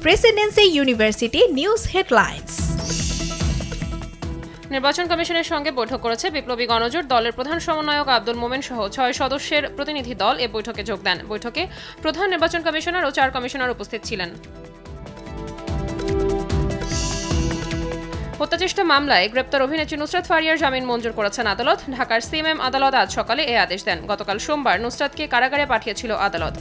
Presidency university news headlines. নির্বাচন কমিশনের সঙ্গে বৈঠক করেছে বিপ্লবী গণজোট দলের প্রধান সমন্বয়ক আব্দুল মোমেন সহ 6 সদস্যের প্রতিনিধি দল এ বৈঠকে যোগ দেন। বৈঠকে প্রধান নির্বাচন কমিশনার ও 4 কমিশনার উপস্থিত ছিলেন। হত্যাচেষ্টা মামলায় গ্রেপ্তার অভিনেত্রী নুসরাত ফারিয়ার জামিন মঞ্জুর করেছেন আদালত। ঢাকার সিএমএম আদালত আজ সকালে এ আদেশ দেন। গতকাল সোমবার নুসরাতকে কারাগারে পাঠিয়েছিল আদালত।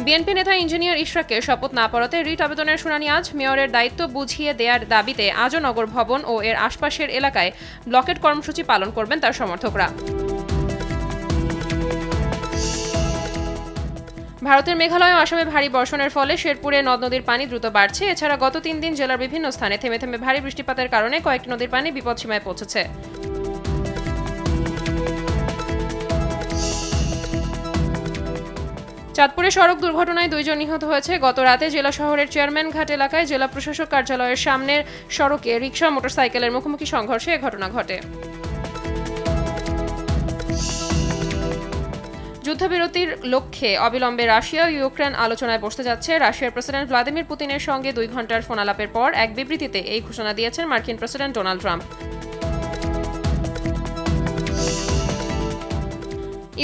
বিএনপি নেতা ইঞ্জিনিয়ার ইশরাককে শপথ না পড়াতে রিট আবেদনের শুনানি আজ। মেয়রের দায়িত্ব বুঝিয়ে দেওয়ার দাবিতে আজও নগর ভবন ও এর আশপাশের এলাকায় ব্লকেট কর্মসূচি পালন করবেন তার সমর্থকরা। ভারতের মেঘালয় ও আসামে ভারী বর্ষণের ফলে শেরপুরে নদ নদীর পানি দ্রুত বাড়ছে। এছাড়া গত 3 দিন জেলার বিভিন্ন স্থানে থেমে থেমে ভারী বৃষ্টিপাতের কারণে কয়েকটি নদীর পানি বিপদসীমায় পৌঁছেছে। চাঁদপুরে সড়ক দুর্ঘটনায় 2 জন নিহত হয়েছে। গত রাতে জেলা শহরের চেয়ারম্যান ঘাট এলাকায় জেলা প্রশাসক কার্যালয়ের সামনের সড়কে রিকশা মোটরসাইকেলের মুখোমুখি সংঘর্ষে এ ঘটনা ঘটে। যুদ্ধবিরতির লক্ষ্যে অবিলম্বে রাশিয়া ও ইউক্রেন আলোচনায় বসতে যাচ্ছে। রাশিয়ার প্রেসিডেন্ট ভ্লাদিমির পুতিনের সঙ্গে 2 ঘণ্টার ফোন আলাপের পর এক বিবৃতিতে এই ঘোষণা দিয়েছেন মার্কিন প্রেসিডেন্ট ডোনাল্ড ট্রাম্প।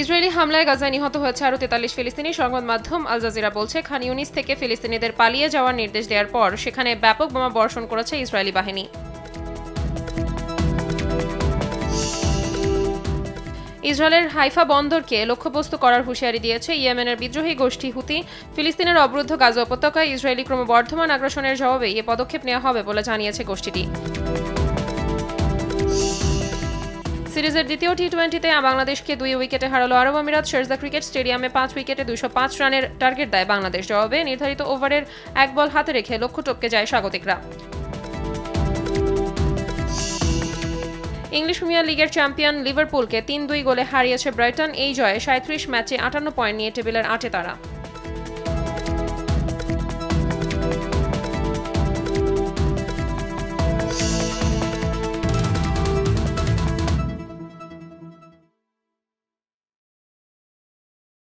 ইসরায়েলি হামলায় গাজায় নিহত হয়েছে আরও 43 ফিলিস্তিনি। সংবাদ মাধ্যম আল জাজিরা বলছে, খান ইউনিস থেকে ফিলিস্তিনিদের পালিয়ে যাওয়ার নির্দেশ দেওয়ার পর সেখানে ব্যাপক বোমা বর্ষণ করেছে ইসরায়েলি বাহিনী। ইসরায়েলের হাইফা বন্দরকে লক্ষ্যবস্তু করার হুঁশিয়ারি দিয়েছে ইয়েমেনের বিদ্রোহী গোষ্ঠী হুতি। ফিলিস্তিনের অবরুদ্ধ গাজা উপত্যকায় ইসরায়েলি ক্রমবর্ধমান আগ্রাসনের জবাবে এ পদক্ষেপ নেওয়া হবে বলে জানিয়েছে গোষ্ঠীটি। সিরিজের দ্বিতীয় টি-20তে বাংলাদেশকে 2 উইকেটে হারালো আরব আমিরাত। শেরজাহ ক্রিকেট স্টেডিয়ামে 5 উইকেটে 205 রানের টার্গেট দেয় বাংলাদেশ। জবাবে নির্ধারিত ওভারের 1 বল হাতে রেখে লক্ষ্য টপকে যায় স্বাগতিকরা। ইংলিশ প্রিমিয়ার লিগের চ্যাম্পিয়ন লিভারপুলকে 3-2 গোলে হারিয়েছে ব্রাইটন। এই জয়ে 37 ম্যাচে 58 পয়েন্ট নিয়ে টেবিলের 8-এ তারা।